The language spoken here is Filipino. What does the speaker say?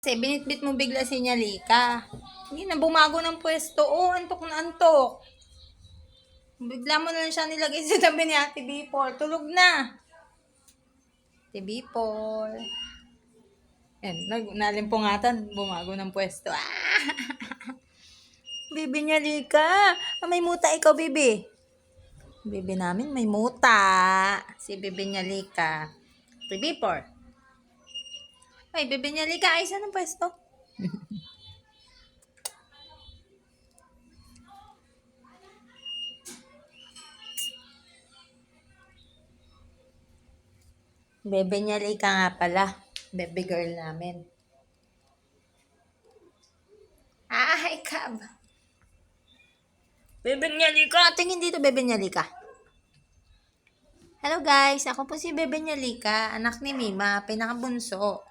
Kasi binitbit mo bigla si Nialica. Hindi na bumago ng pwesto. Oh, antok na antok. Bigla mo na lang siya nilagay sa tabi ni Ate Bipol. Tulog na. Ate Bipol. Yan, nalimpungatan. Bumago ng pwesto. Ah! Bibi Nialica. May muta ikaw, Bibi. Bibi namin may muta. Si Bibi Nialica. Ate Bipol. Ay, Bibi Nialica. Ay, saan ang pwesto? Bebe Nialica nga pala. Baby girl namin. Ah, hi, Cab. Bebe Nialica. Tingin dito, Bebe Nialica. Hello guys, ako po si Bebe Nialica, anak ni Mima, pinakabunso.